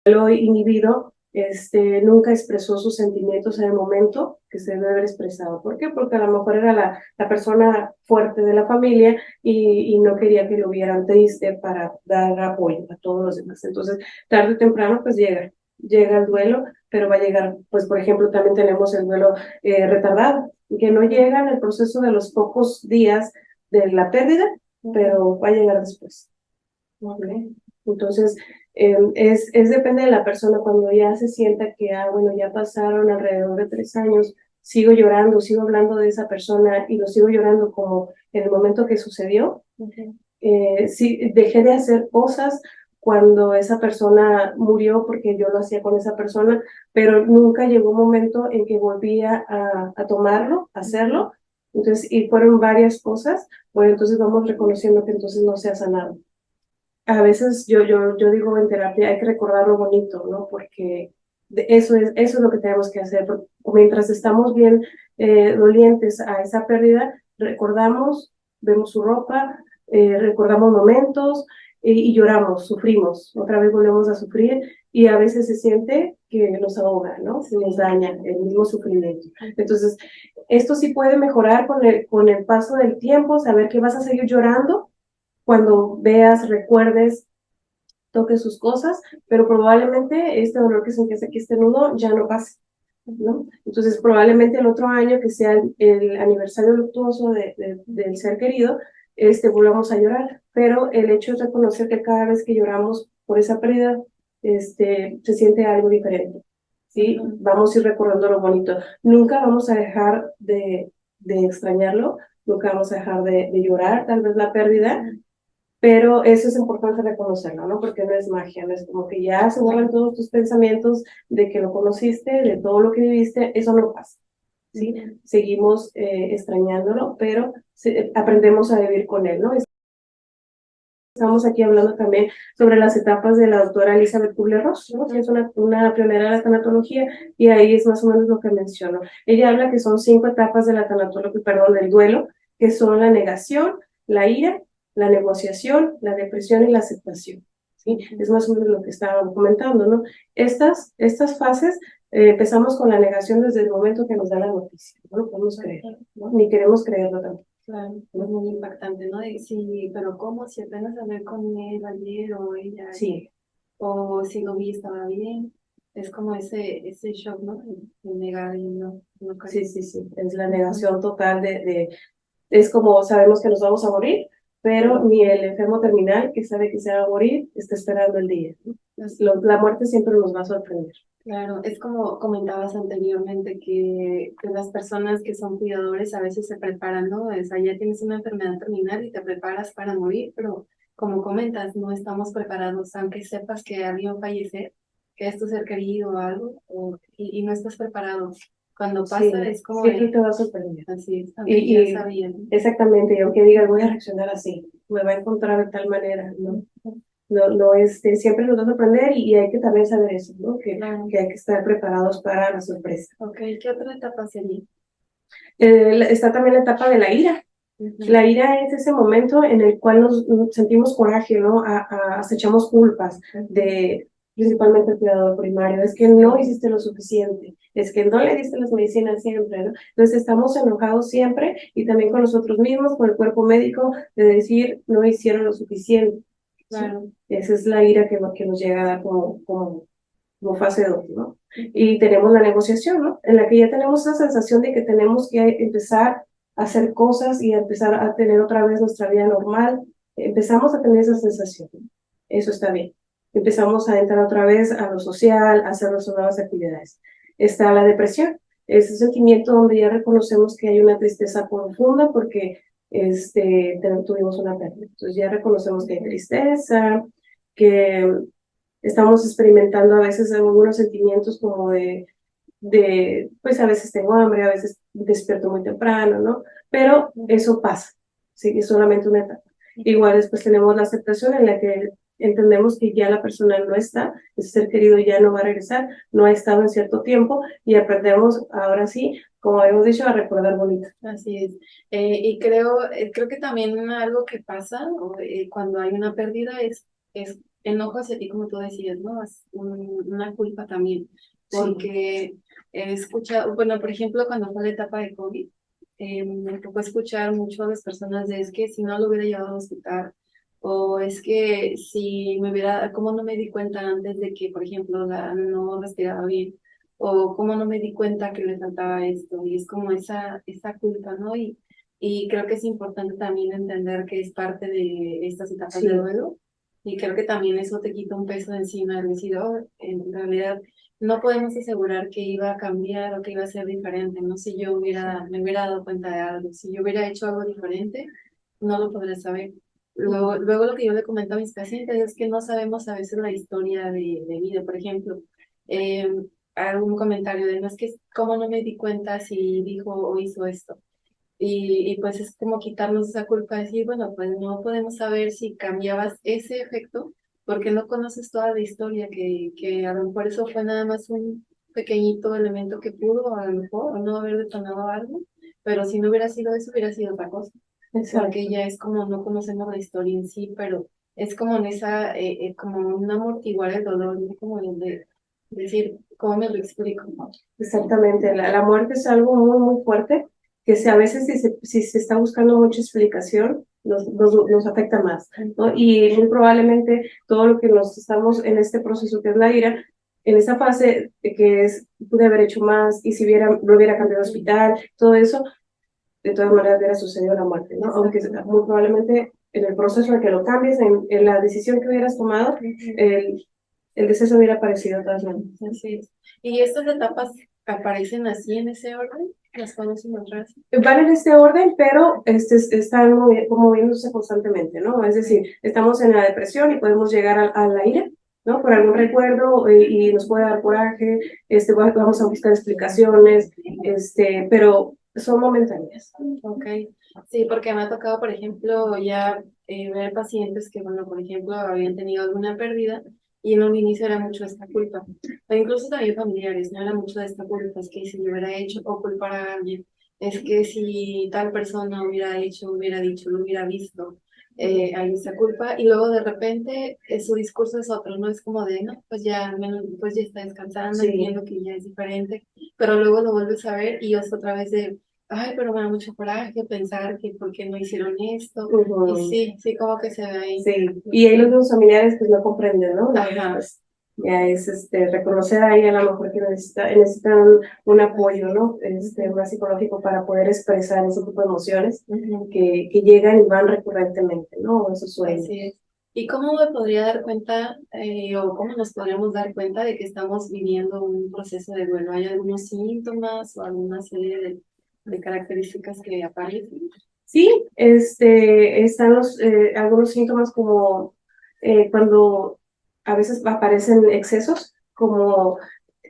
duelo inhibido, nunca expresó sus sentimientos en el momento que se debe haber expresado. ¿Por qué? Porque a lo mejor era la persona fuerte de la familia y no quería que lo vieran triste para dar apoyo a todos los demás. Entonces, tarde o temprano, pues llega el duelo, pero va a llegar, pues por ejemplo, también tenemos el duelo retardado, que no llega en el proceso de los pocos días de la pérdida, pero va a llegar después. ¿Okay? Entonces, depende de la persona cuando ya se sienta que, bueno, ya pasaron alrededor de 3 años, sigo llorando, sigo hablando de esa persona y lo sigo llorando como en el momento que sucedió. Sí, dejé de hacer cosas cuando esa persona murió porque yo lo hacía con esa persona, pero nunca llegó un momento en que volvía a tomarlo, a hacerlo. Entonces, y fueron varias cosas, bueno, entonces vamos reconociendo que entonces no se ha sanado. A veces yo digo en terapia hay que recordar lo bonito, ¿no? Porque eso es lo que tenemos que hacer. Porque mientras estamos bien dolientes a esa pérdida, recordamos, vemos su ropa, recordamos momentos y lloramos, sufrimos. Otra vez volvemos a sufrir y a veces se siente que nos ahoga, ¿no? Se nos daña el mismo sufrimiento. Entonces, esto sí puede mejorar con el paso del tiempo, saber que vas a seguir llorando cuando veas, recuerdes, toques sus cosas, pero probablemente este dolor que sientes aquí, este nudo, ya no pase, ¿no? Entonces, probablemente el otro año, que sea el aniversario luctuoso del ser querido, volvamos a llorar, pero el hecho es reconocer que cada vez que lloramos por esa pérdida, se siente algo diferente, ¿sí? Vamos a ir recordando lo bonito. Nunca vamos a dejar de extrañarlo, nunca vamos a dejar de llorar, tal vez la pérdida, pero eso es importante reconocerlo, ¿no? Porque no es magia, no es como que ya se borran todos tus pensamientos de que lo conociste, de todo lo que viviste, eso no pasa, ¿sí? Seguimos extrañándolo, pero aprendemos a vivir con él, ¿no? Estamos aquí hablando también sobre las etapas de la doctora Elizabeth Kubler-Ross, ¿no? Que es una pionera de la tanatología, y ahí es más o menos lo que menciono. Ella habla que son 5 etapas de la tanatología, perdón, del duelo, que son la negación, la ira, la negociación, la depresión y la aceptación. ¿Sí? Es más o menos lo que estábamos comentando, ¿no? Estas fases, empezamos con la negación desde el momento que nos da la noticia, no lo podemos creer, ¿no? Ni queremos creerlo tampoco. Claro, es muy impactante, ¿no? Sí, pero ¿cómo? Si apenas hablé con él ayer o ella, Sí. o si lo vi estaba bien. Es como ese shock, ¿no? De negar y no Sí, creer. sí, sí, es la negación total es como sabemos que nos vamos a morir, pero ni el enfermo terminal que sabe que se va a morir está esperando el día, ¿no? La muerte siempre nos va a sorprender. Claro, es como comentabas anteriormente que las personas que son cuidadores a veces se preparan, ¿no? O sea, ya tienes una enfermedad terminal y te preparas para morir, pero como comentas, no estamos preparados, aunque sepas que alguien va a fallecer, que es tu ser querido o algo, y no estás preparado. Cuando Sí, pasa es como siempre te va a sorprender. así es, aunque ya sabían. Exactamente, y aunque digas voy a reaccionar así, me va a encontrar de tal manera, ¿no? No, no, siempre nos va a sorprender y hay que también saber eso, ¿no? Que hay que estar preparados para la sorpresa. Ok, ¿qué otra etapa sería? Está también la etapa de la ira. La ira es ese momento en el cual nos sentimos coraje, ¿no? Acechamos culpas de principalmente el cuidador primario. Es que no hiciste lo suficiente, es que no le diste las medicinas siempre, ¿no? Entonces estamos enojados siempre y también con nosotros mismos, con el cuerpo médico, de decir no hicieron lo suficiente. Claro. Esa es la ira que nos llega a dar como fase 2, ¿no? Y tenemos la negociación, ¿no? En la que ya tenemos esa sensación de que tenemos que empezar a hacer cosas y a empezar a tener otra vez nuestra vida normal. Empezamos a tener esa sensación. Eso está bien. Empezamos a entrar otra vez a lo social, a hacer nuestras nuevas actividades. Está la depresión, ese sentimiento donde ya reconocemos que hay una tristeza profunda porque tuvimos una pérdida. Entonces ya reconocemos que hay tristeza, que estamos experimentando a veces algunos sentimientos como pues a veces tengo hambre, a veces despierto muy temprano, ¿no? Pero eso pasa, sí, es solamente una etapa. Igual después tenemos la aceptación en la que entendemos que ya la persona no está, ese ser querido ya no va a regresar, no ha estado en cierto tiempo y aprendemos ahora sí, como hemos dicho, a recordar bonito. Así es. Y creo que también algo que pasa cuando hay una pérdida es enojo hacia ti, como tú decías, ¿no? Es una culpa también, Sí, porque he escuchado, bueno, por ejemplo, cuando fue la etapa de COVID, me tocó escuchar mucho a las personas de es que si no lo hubiera llevado al hospital, o es que si me hubiera, ¿cómo no me di cuenta antes de que, por ejemplo, no respiraba bien? O cómo no me di cuenta que le faltaba esto, y es como esa culpa, ¿no? Y creo que es importante también entender que es parte de estas etapas de sí, duelo, y creo que también eso te quita un peso de encima, de decir, oh, en realidad no podemos asegurar que iba a cambiar o que iba a ser diferente, ¿no? Si yo me hubiera dado cuenta de algo, si yo hubiera hecho algo diferente, no lo podré saber. Luego lo que yo le comento a mis pacientes es que no sabemos a veces la historia de vida. Por ejemplo, eh, algún comentario de no es que cómo no me di cuenta si dijo o hizo esto. Y pues es como quitarnos esa culpa, decir, bueno, pues no podemos saber si cambiabas ese efecto porque no conoces toda la historia, que a lo mejor eso fue nada más un pequeñito elemento que pudo, a lo mejor, o no haber detonado algo, pero si no hubiera sido eso, hubiera sido otra cosa, porque exacto. ya es como no conocemos la historia en sí, pero es como en esa, como un amortiguar el dolor, ¿no? Como de decir, ¿cómo me lo explico? Exactamente, la muerte es algo muy, muy fuerte que a veces si se está buscando mucha explicación, nos afecta más, ¿no? Y muy probablemente todo lo que nos estamos en este proceso que es la ira, en esta fase de que es, pude haber hecho más y si lo hubiera cambiado de hospital, todo eso, de todas maneras hubiera sucedido la muerte, ¿no? Aunque muy probablemente en el proceso en que lo cambies, en la decisión que hubieras tomado, el deceso hubiera aparecido de todas maneras. Así es. ¿Y estas etapas aparecen así en ese orden? ¿Las podemos encontrar así? Van en este orden, pero están moviéndose constantemente, ¿no? Es decir, estamos en la depresión y podemos llegar a la ira, ¿no? Por algún recuerdo y nos puede dar coraje, vamos a buscar explicaciones, pero son momentáneas. Ok. Sí, porque me ha tocado, por ejemplo, ya ver pacientes que, bueno, por ejemplo, habían tenido alguna pérdida y en un inicio era mucho esta culpa. O incluso también familiares, no era mucho de esta culpa, es que si lo hubiera hecho o culpar a alguien, es que si tal persona hubiera hecho, hubiera dicho, lo hubiera visto, hay esa culpa y luego de repente su discurso es otro, no es como de, no, pues ya, pues ya está descansando, Sí. entiendo que ya es diferente, pero luego lo vuelves a ver y es otra vez de ay, pero me da mucho coraje pensar que por qué no hicieron esto. Y Ujú. sí, sí, como que se ve ahí. Sí, y ahí los Sí. dos familiares pues no comprenden, ¿no? Ajá, Pues, ya es reconocer ahí a lo mejor que necesitan un apoyo, ¿no? Más psicológico para poder expresar ese tipo de emociones ujú, que llegan y van recurrentemente, ¿no? Esos así sueños. es. ¿Y cómo me podría dar cuenta, o cómo nos podríamos dar cuenta de que estamos viviendo un proceso de duelo? ¿Hay algunos síntomas o alguna serie de características que aparecen? Sí, están algunos síntomas como cuando a veces aparecen excesos, como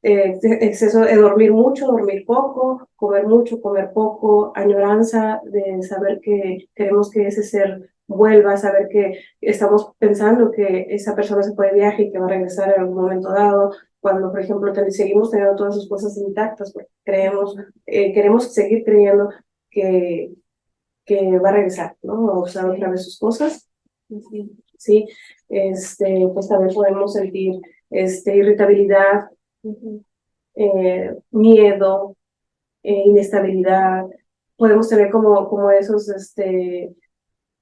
exceso de dormir mucho, dormir poco, comer mucho, comer poco, añoranza de saber que queremos que ese ser vuelva, saber que estamos pensando que esa persona se fue de viaje y que va a regresar en algún momento dado, cuando, por ejemplo, seguimos teniendo todas sus cosas intactas, porque queremos seguir creyendo que, que va a regresar, ¿no? A usar otra vez sus cosas, Sí. ¿sí? Pues también podemos sentir irritabilidad, Ujú. miedo, inestabilidad, podemos tener como esos,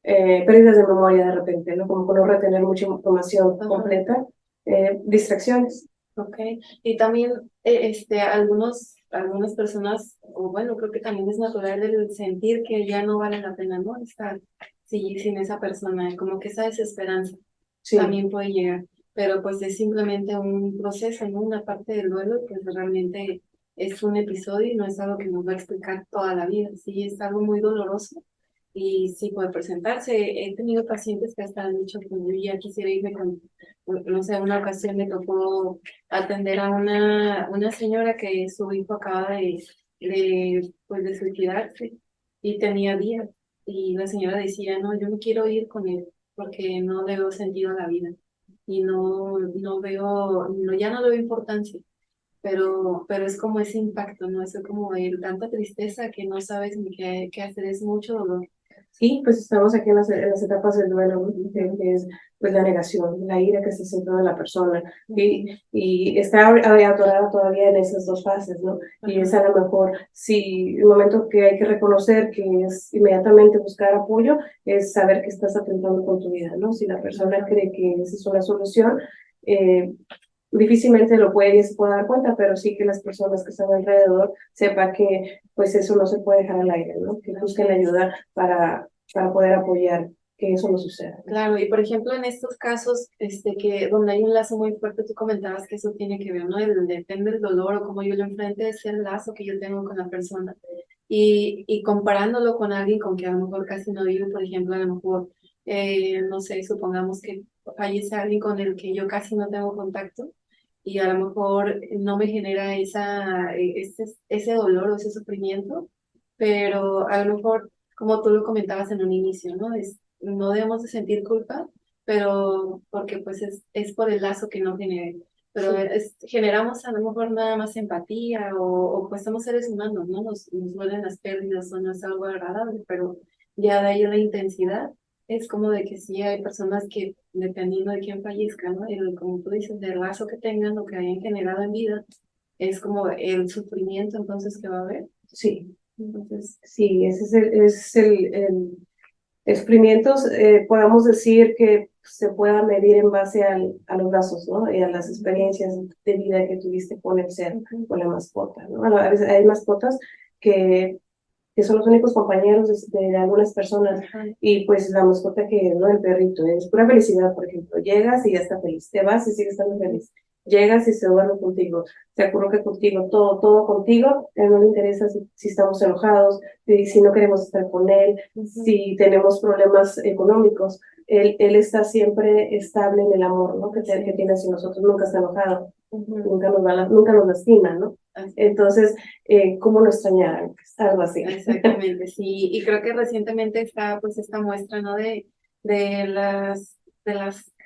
pérdidas de memoria de repente, ¿no? Como no retener mucha información Ajá. completa, distracciones. Ok, y también algunas personas, o bueno, creo que también es natural el sentir que ya no vale la pena, ¿no? Estar sí, sin esa persona, como que esa desesperanza Sí, también puede llegar, pero pues es simplemente un proceso, ¿no? Una parte del duelo, pues realmente es un episodio y no es algo que nos va a explicar toda la vida, sí, es algo muy doloroso y sí puede presentarse. He tenido pacientes que hasta han dicho que yo ya quisiera irme con, no sé, una ocasión me tocó atender a una señora que su hijo acaba pues de suicidarse y tenía días. Y la señora decía, no, yo no quiero ir con él porque no le veo sentido a la vida y no veo, no, ya no le veo importancia. Pero es como ese impacto, ¿no? Es como de tanta tristeza que no sabes ni qué hacer, es mucho dolor. Sí, pues estamos aquí en las etapas del duelo, ¿no? Que es pues la negación, la ira que se siente de la persona y está atorada todavía en esas dos fases, ¿no? Y es a lo mejor, si el momento que hay que reconocer que es inmediatamente buscar apoyo, es saber que estás atentando con tu vida, ¿no? Si la persona cree que esa es una solución, eh, difícilmente lo puede y se puede dar cuenta, pero sí que las personas que están alrededor sepan que pues eso no se puede dejar al aire, ¿no? Que busquen ayuda para poder apoyar que eso no suceda. Claro, y por ejemplo, en estos casos, que donde hay un lazo muy fuerte, tú comentabas que eso tiene que ver, ¿no? Depende del dolor o cómo yo lo enfrente, es el lazo que yo tengo con la persona. Y comparándolo con alguien con que a lo mejor casi no vivo, por ejemplo, a lo mejor, no sé, supongamos que fallece alguien con el que yo casi no tengo contacto y a lo mejor no me genera ese dolor o ese sufrimiento, pero a lo mejor, como tú lo comentabas en un inicio, ¿no? No debemos de sentir culpa, pero porque pues es por el lazo que no genere. Pero generamos a lo mejor nada más empatía o pues somos seres humanos, ¿no? Nos duelen las pérdidas o no es algo agradable, pero ya de ahí la intensidad es como de que sí hay personas que dependiendo de quién fallezca, ¿no? Como tú dices, del lazo que tengan o que hayan generado en vida, es como el sufrimiento entonces que va a haber. Sí, Entonces, sí, ese es el experimentos, podemos decir que se pueda medir en base a los lazos, ¿no? Y a las experiencias de vida que tuviste con el ser, con la mascota, ¿no? A veces hay mascotas que, que son los únicos compañeros de algunas personas y pues la mascota que, ¿no? El perrito, es pura felicidad, por ejemplo, llegas y ya está feliz, te vas y sigue estando feliz. Llegas y se duerme contigo, se acurruca contigo, todo contigo, no le interesa si estamos enojados, si no queremos estar con él, si tenemos problemas económicos, él está siempre estable en el amor, ¿no? Que tiene hacia nosotros, nunca está enojado, nunca nos lastima, ¿no? Entonces, ¿cómo lo extrañaran? Algo así. Exactamente, sí, y creo que recientemente está pues esta muestra, ¿no? De las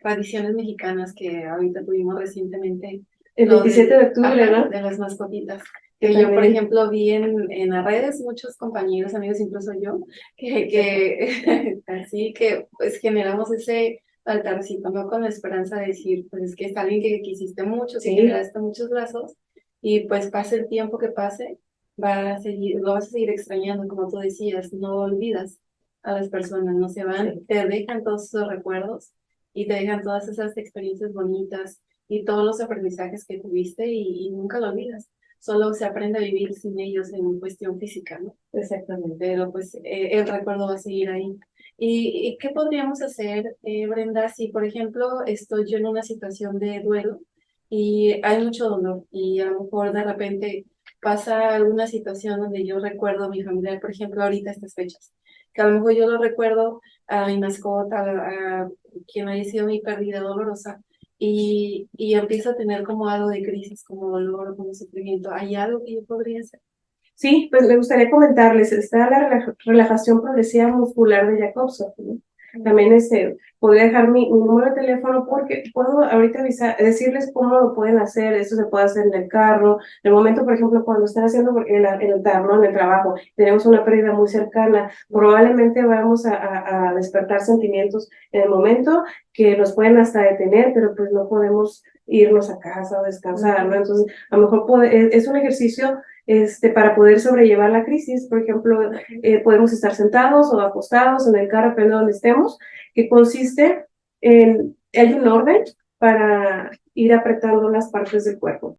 tradiciones mexicanas que ahorita tuvimos recientemente, El lo 27 de octubre, ajá, ¿no? de las mascotitas. Yo Que yo, por también. ejemplo, vi en las redes muchos compañeros, amigos, incluso yo, que así que pues generamos ese altarcito, ¿no? Con la esperanza de decir, pues es que es alguien que quisiste mucho, que Sí, generaste muchos brazos, y pues pase el tiempo que pase lo vas a seguir extrañando, como tú decías, no olvidas a las personas, no se van, sí, te dejan todos esos recuerdos y te dejan todas esas experiencias bonitas y todos los aprendizajes que tuviste y nunca lo olvidas. Solo se aprende a vivir sin ellos en cuestión física, ¿no? exactamente. Pero pues el recuerdo va a seguir ahí. ¿Y qué podríamos hacer, Brenda, si por ejemplo estoy yo en una situación de duelo y hay mucho dolor y a lo mejor de repente pasa alguna situación donde yo recuerdo a mi familiar, por ejemplo, ahorita estas fechas, que a lo mejor yo lo recuerdo a mi mascota, a quien haya sido mi pérdida dolorosa, y empiezo a tener como algo de crisis, como dolor, como sufrimiento? ¿Hay algo que yo podría hacer? Sí, pues me gustaría comentarles, está la relajación progresiva muscular de Jacobson, ¿no? También podría dejar mi número de teléfono porque puedo ahorita decirles cómo lo pueden hacer. Esto se puede hacer en el carro. En el momento, por ejemplo, cuando están haciendo el altar, ¿no? En el trabajo, tenemos una pérdida muy cercana, probablemente vamos a despertar sentimientos en el momento que nos pueden hasta detener, pero pues no podemos irnos a casa o descansar, ¿no? Entonces, a lo mejor es un ejercicio para poder sobrellevar la crisis. Por ejemplo, podemos estar sentados o acostados en el carro, depende de donde estemos, que consiste hay un orden para ir apretando las partes del cuerpo.